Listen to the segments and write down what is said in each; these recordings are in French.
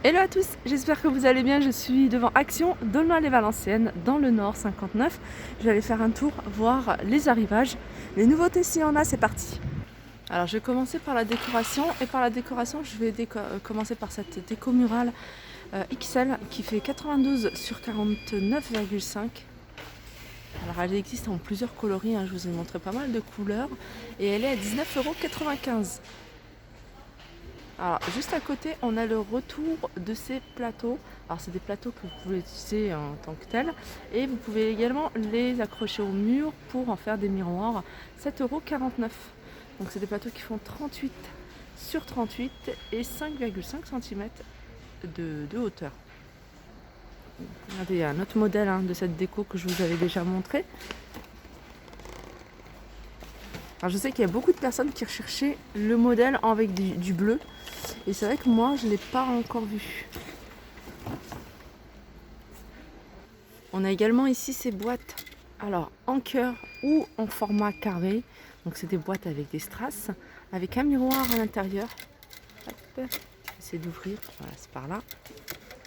Hello à tous, j'espère que vous allez bien. Je suis devant Action d'Aulnoy-les-Valenciennes dans le Nord 59. Je vais aller faire un tour, voir les arrivages. Les nouveautés, s'il y en a, c'est parti. Alors je vais commencer par la décoration et par la décoration je vais commencer par cette déco murale XL qui fait 92 sur 49,5. Alors elle existe en plusieurs coloris, je vous ai montré pas mal de couleurs et elle est à 19,95 €. Alors juste à côté on a le retour de ces plateaux. Alors c'est des plateaux que vous pouvez utiliser en tant que tels et vous pouvez également les accrocher au mur pour en faire des miroirs. 7,49 €. Donc c'est des plateaux qui font 38 sur 38 et 5,5 cm de hauteur. Regardez, il y a un autre modèle de cette déco que je vous avais déjà montré. Alors je sais qu'il y a beaucoup de personnes qui recherchaient le modèle avec du bleu. Et c'est vrai que moi, je ne l'ai pas encore vu. On a également ici ces boîtes. Alors, en cœur ou en format carré. Donc c'est des boîtes avec des strass, avec un miroir à l'intérieur. Hop, j'essaie d'ouvrir, voilà, c'est par là.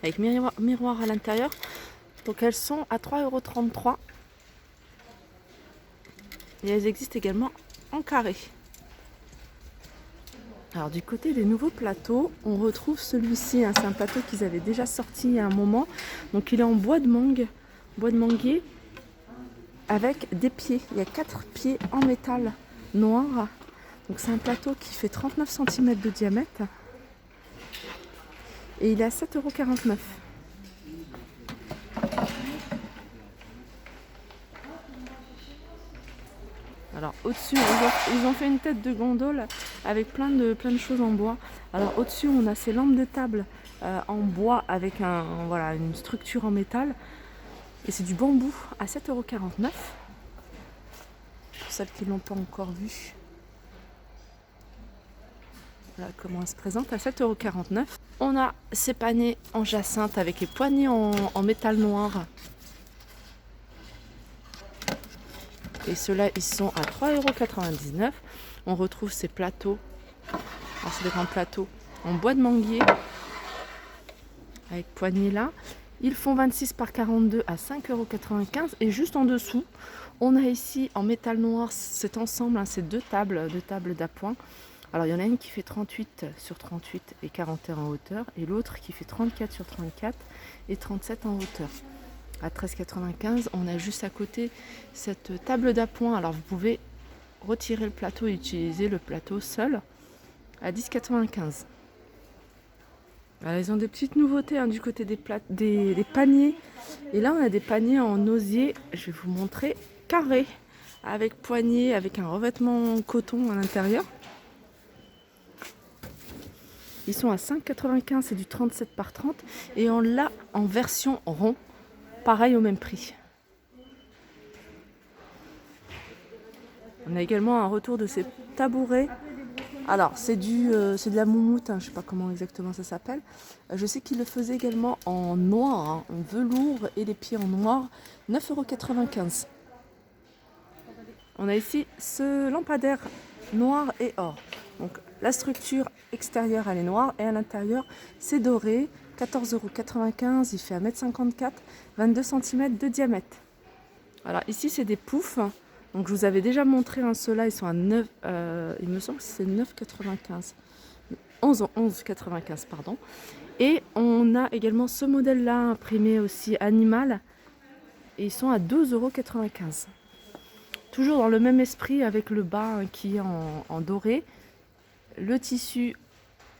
Avec miroir à l'intérieur. Donc elles sont à 3,33 €. Et elles existent également en carré. Alors du côté des nouveaux plateaux, on retrouve celui-ci, c'est un plateau qu'ils avaient déjà sorti il y a un moment. Donc il est en bois de manguier, avec des pieds. Il y a 4 pieds en métal noir. Donc c'est un plateau qui fait 39 cm de diamètre. Et il est à 7,49 €. Alors au-dessus, ils ont fait une tête de gondole avec plein de choses en bois. Alors au-dessus, on a ces lampes de table en bois avec une structure en métal. Et c'est du bambou à 7,49 €. Pour celles qui ne l'ont pas encore vu. Voilà comment elle se présente à 7,49 €. On a ces paniers en jacinthe avec les poignées en métal noir. Et ceux-là, ils sont à 3,99 €. On retrouve ces plateaux. Alors, c'est des grands plateaux en bois de manguier. Avec poignées là. Ils font 26 par 42 à 5,95 €. Et juste en dessous, on a ici en métal noir cet ensemble, ces deux tables d'appoint. Alors il y en a une qui fait 38 sur 38 et 41 en hauteur. Et l'autre qui fait 34 sur 34 et 37 en hauteur. À 13,95 €, on a juste à côté cette table d'appoint. Alors vous pouvez retirer le plateau et utiliser le plateau seul à 10,95 €. Alors, ils ont des petites nouveautés du côté des paniers. Et là, on a des paniers en osier, je vais vous montrer, carré, avec poignée, avec un revêtement coton à l'intérieur. Ils sont à 5,95 €, c'est du 37 par 30. Et on l'a en version rond, pareil au même prix. On a également un retour de ces tabourets. Alors, c'est de la moumoute, je ne sais pas comment exactement ça s'appelle. Je sais qu'ils le faisaient également en noir, en velours et les pieds en noir, 9,95 €. On a ici ce lampadaire noir et or. Donc, la structure extérieure, elle est noire et à l'intérieur, c'est doré. 14,95 €, il fait 1,54 m, 22 cm de diamètre. Alors, ici, c'est des poufs. Donc je vous avais déjà montré ceux-là, ils sont à 9, il me semble que c'est 9,95 €. 11,95 €, pardon. Et on a également ce modèle-là imprimé aussi animal. Et ils sont à 12,95 €. Toujours dans le même esprit avec le bas qui est en doré. Le tissu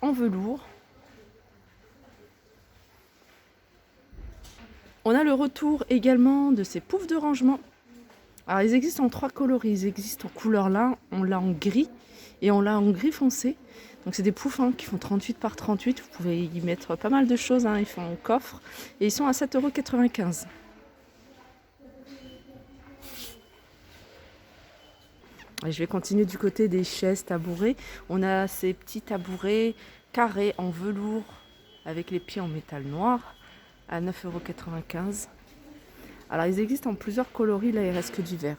en velours. On a le retour également de ces poufs de rangement. Alors ils existent en 3 coloris, ils existent en couleur lin, on l'a en gris et on l'a en gris foncé. Donc c'est des poufs qui font 38 par 38, vous pouvez y mettre pas mal de choses, ils font en coffre et ils sont à 7,95 €. Et je vais continuer du côté des chaises tabourets. On a ces petits tabourets carrés en velours avec les pieds en métal noir à 9,95 €. Alors ils existent en plusieurs coloris, là il reste que du vert.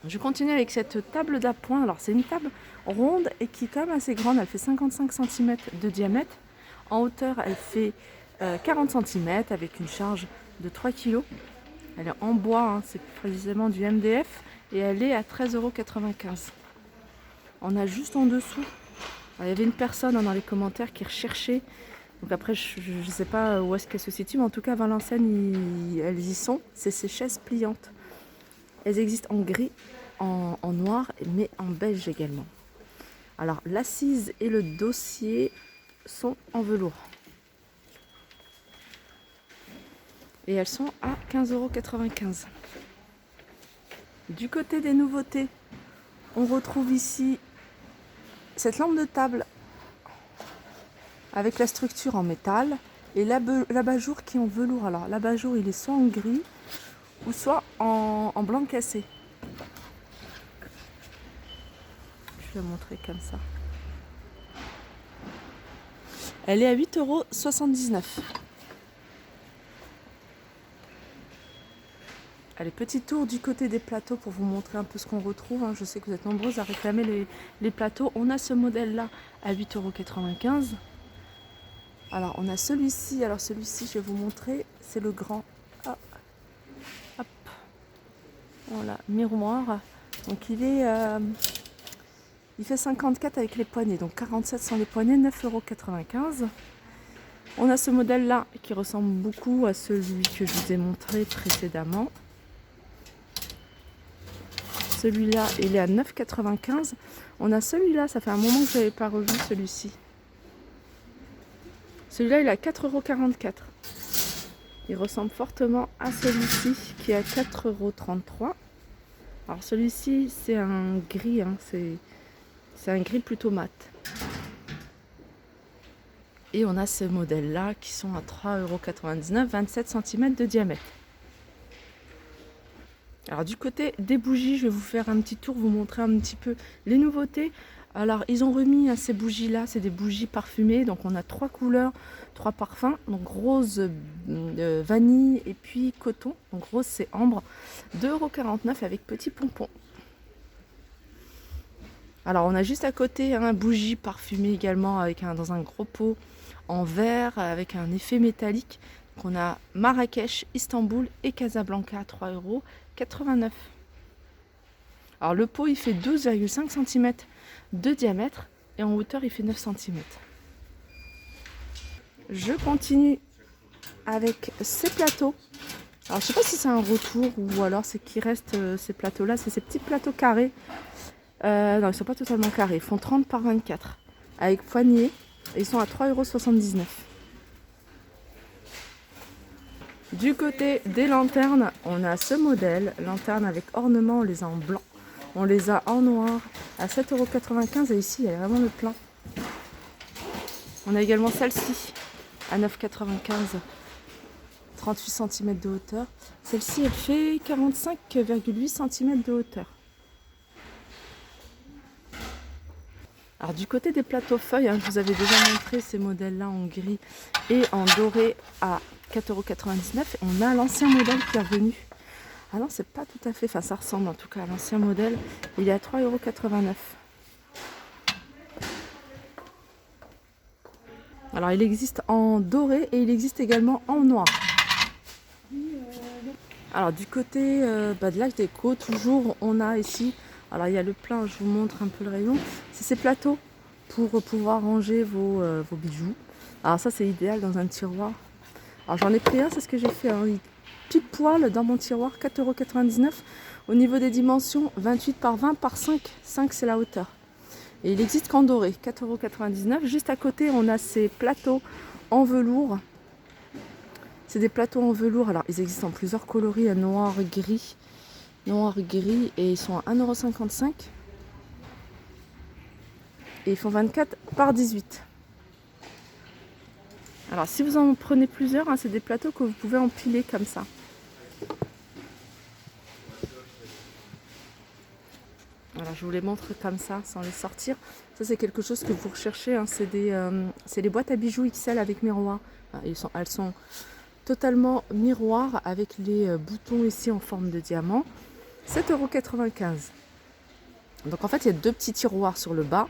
Je continue avec cette table d'appoint. Alors c'est une table ronde et qui est quand même assez grande. Elle fait 55 cm de diamètre. En hauteur, elle fait 40 cm avec une charge de 3 kg. Elle est en bois, hein, c'est précisément du MDF et elle est à 13,95 €. On a juste en dessous, il y avait une personne dans les commentaires qui recherchait. Donc après, je ne sais pas où est-ce qu'elle se situe, mais en tout cas, à Valenciennes, elles y sont. C'est ces chaises pliantes. Elles existent en gris, en noir, mais en beige également. Alors, l'assise et le dossier sont en velours. Et elles sont à 15,95 €. Du côté des nouveautés, on retrouve ici cette lampe de table avec la structure en métal et l'abat-jour qui est en velours. Alors l'abat-jour il est soit en gris ou soit en blanc cassé. Je vais montrer comme ça. Elle est à 8,79 €. Allez, petit tour du côté des plateaux pour vous montrer un peu ce qu'on retrouve. Je sais que vous êtes nombreuses à réclamer les plateaux. On a ce modèle-là à 8,95 €. Alors, on a celui-ci. Alors, celui-ci, je vais vous montrer. C'est le grand. Ah, hop. Voilà, miroir. Donc, il fait 54 avec les poignées. Donc, 47 sans les poignées, 9,95 €. On a ce modèle-là qui ressemble beaucoup à celui que je vous ai montré précédemment. Celui-là, il est à 9,95 €. On a celui-là, ça fait un moment que je n'avais pas revu celui-ci. Celui-là, il est à 4,44 €. Il ressemble fortement à celui-ci qui est à 4,33 €. Alors celui-ci, c'est un gris, hein, c'est un gris plutôt mat. Et on a ces modèles-là qui sont à 3,99 €, 27 cm de diamètre. Alors du côté des bougies, je vais vous faire un petit tour, vous montrer un petit peu les nouveautés. Alors ils ont remis ces bougies-là, c'est des bougies parfumées. Donc on a 3 couleurs, 3 parfums. Donc rose, vanille et puis coton. Donc rose c'est ambre. 2,49 € avec petit pompon. Alors on a juste à côté un bougie parfumée également dans un gros pot en verre avec un effet métallique. Donc on a Marrakech, Istanbul et Casablanca à 3,89 €. Alors le pot il fait 12,5 cm de diamètre et en hauteur il fait 9 cm. Je continue avec ces plateaux. Alors je sais pas si c'est un retour ou alors c'est qu'il reste ces plateaux là, c'est ces petits plateaux carrés. Non, ils sont pas totalement carrés, ils font 30 par 24 avec poignée et ils sont à 3,79 €. Du côté des lanternes, on a ce modèle, lanterne avec ornement, on les a en blanc, on les a en noir à 7,95 € et ici il y a vraiment le plein. On a également celle-ci à 9,95 €, 38 cm de hauteur. Celle-ci elle fait 45,8 cm de hauteur. Alors du côté des plateaux feuilles, je vous avais déjà montré ces modèles-là en gris et en doré à 4,99 €. On a l'ancien modèle qui est revenu. Ah non, c'est pas tout à fait, enfin ça ressemble en tout cas à l'ancien modèle. Il est à 3,89 €. Alors il existe en doré et il existe également en noir. Alors du côté de l'Arc Déco, toujours on a ici, alors il y a le plein, je vous montre un peu le rayon. C'est ces plateaux pour pouvoir ranger vos bijoux. Alors ça c'est idéal dans un tiroir. Alors j'en ai pris un, c'est ce que j'ai fait, hein. Pile poil dans mon tiroir, 4,99 €. Au niveau des dimensions, 28 par 20 par 5. 5 c'est la hauteur. Et il existe qu'en doré, 4,99 €. Juste à côté, on a ces plateaux en velours. C'est des plateaux en velours. Alors ils existent en plusieurs coloris, noir, gris, et ils sont à 1,55 €. Et ils font 24 par 18. Alors si vous en prenez plusieurs, c'est des plateaux que vous pouvez empiler comme ça. Voilà, je vous les montre comme ça, sans les sortir. Ça, c'est quelque chose que vous recherchez. C'est les boîtes à bijoux XL avec miroir. Elles sont totalement miroir avec les boutons ici en forme de diamant. 7,95 €. Donc en fait, il y a 2 petits tiroirs sur le bas.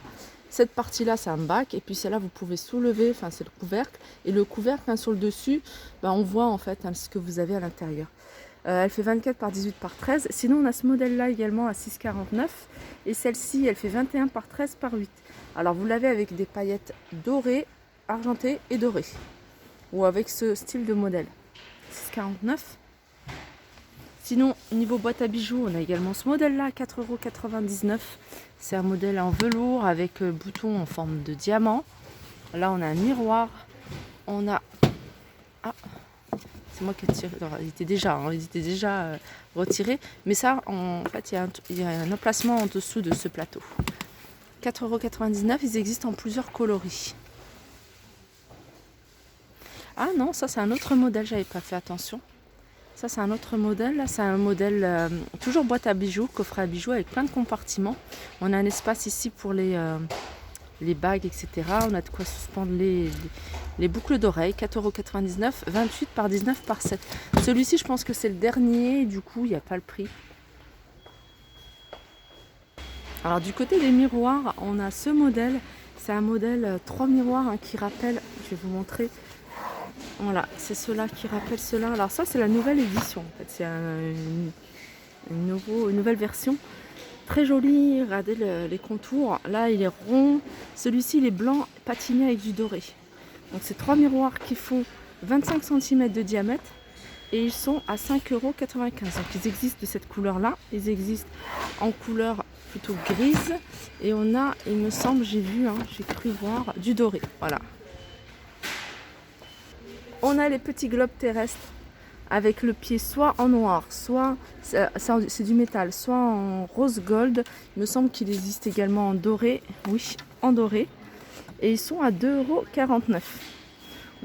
Cette partie-là, c'est un bac, et puis celle-là, vous pouvez soulever, enfin c'est le couvercle. Et le couvercle, hein, sur le dessus, on voit en fait, hein, ce que vous avez à l'intérieur. Elle fait 24 par 18 par 13. Sinon, on a ce modèle-là également à 6,49. Et celle-ci, elle fait 21 par 13 par 8. Alors, vous l'avez avec des paillettes dorées, argentées et dorées. Ou avec ce style de modèle. 6,49. Sinon, niveau boîte à bijoux, on a également ce modèle-là à 4,99 €. C'est un modèle en velours avec bouton en forme de diamant. Là, on a un miroir. On a... Ah, c'est moi qui ai tiré. Alors, il était déjà retiré. Mais ça, en fait, il y a un emplacement en dessous de ce plateau. 4,99 €. Ils existent en plusieurs coloris. Ah non, ça c'est un autre modèle, j'avais pas fait attention. Ça c'est un autre modèle, là c'est un modèle toujours boîte à bijoux, coffret à bijoux avec plein de compartiments. On a un espace ici pour les bagues, etc. On a de quoi suspendre les boucles d'oreilles, 4,99 €, 28 par 19 par 7. Celui-ci je pense que c'est le dernier, du coup il n'y a pas le prix. Alors du côté des miroirs, on a ce modèle, c'est un modèle 3 miroirs, hein, qui rappelle, je vais vous montrer. Voilà, c'est ceux-là qui rappellent ceux-là. Alors ça, c'est la nouvelle édition. En fait, c'est une nouvelle version. Très jolie, regardez les contours. Là, il est rond. Celui-ci, il est blanc, patiné avec du doré. Donc, c'est 3 miroirs qui font 25 cm de diamètre. Et ils sont à 5,95 €. Donc, ils existent de cette couleur-là. Ils existent en couleur plutôt grise. Et on a, il me semble, j'ai cru voir, du doré. Voilà. On a les petits globes terrestres avec le pied soit en noir, soit c'est du métal, soit en rose gold. Il me semble qu'il existe également en doré. Oui, en doré. Et ils sont à 2,49 €.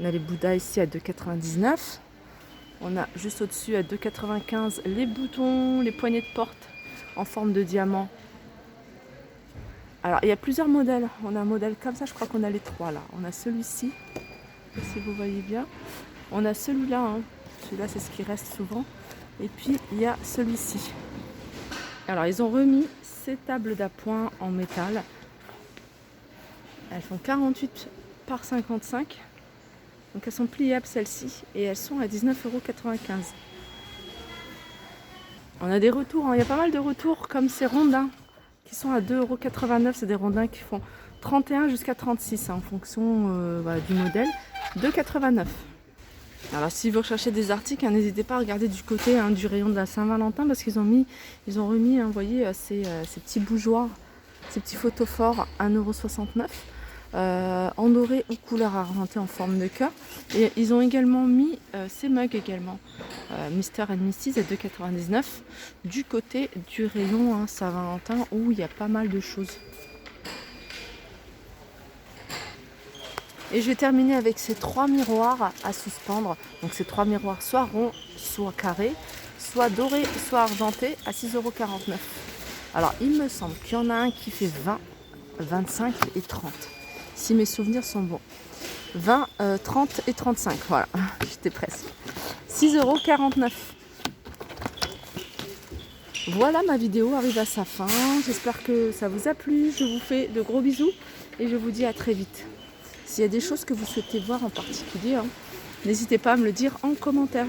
On a les Bouddhas ici à 2,99 €. On a juste au-dessus à 2,95 € les boutons, les poignées de porte en forme de diamant. Alors, il y a plusieurs modèles. On a un modèle comme ça, je crois qu'on a les 3 là. On a celui-ci. Si vous voyez bien, on a celui-là, hein. Celui-là c'est ce qui reste souvent, et puis il y a celui-ci. Alors ils ont remis ces tables d'appoint en métal, elles font 48 par 55, donc elles sont pliables celles-ci, et elles sont à 19,95 €. On a des retours, hein. Il y a pas mal de retours comme ces rondins qui sont à 2,89 €. C'est des rondins qui font 31 jusqu'à 36, hein, en fonction du modèle. 2,89 €. Alors si vous recherchez des articles, hein, n'hésitez pas à regarder du côté, hein, du rayon de la Saint-Valentin, parce qu'ils ont remis, hein, vous voyez, ces petits bougeoirs, ces petits photophores, 1,69 € en doré ou couleur argentée en forme de cœur. Et ils ont également mis ces mugs également, Mr & Mrs à 2,99 € du côté du rayon, hein, Saint-Valentin, où il y a pas mal de choses. Et je vais terminer avec ces 3 miroirs à suspendre. Donc ces 3 miroirs soit ronds, soit carrés, soit dorés, soit argentés à 6,49 €. Alors il me semble qu'il y en a un qui fait 20, 25 et 30. Si mes souvenirs sont bons. 20, 30 et 35. Voilà, j'étais presque. 6,49 €. Voilà, ma vidéo arrive à sa fin. J'espère que ça vous a plu. Je vous fais de gros bisous et je vous dis à très vite. S'il y a des choses que vous souhaitez voir en particulier, hein, n'hésitez pas à me le dire en commentaire.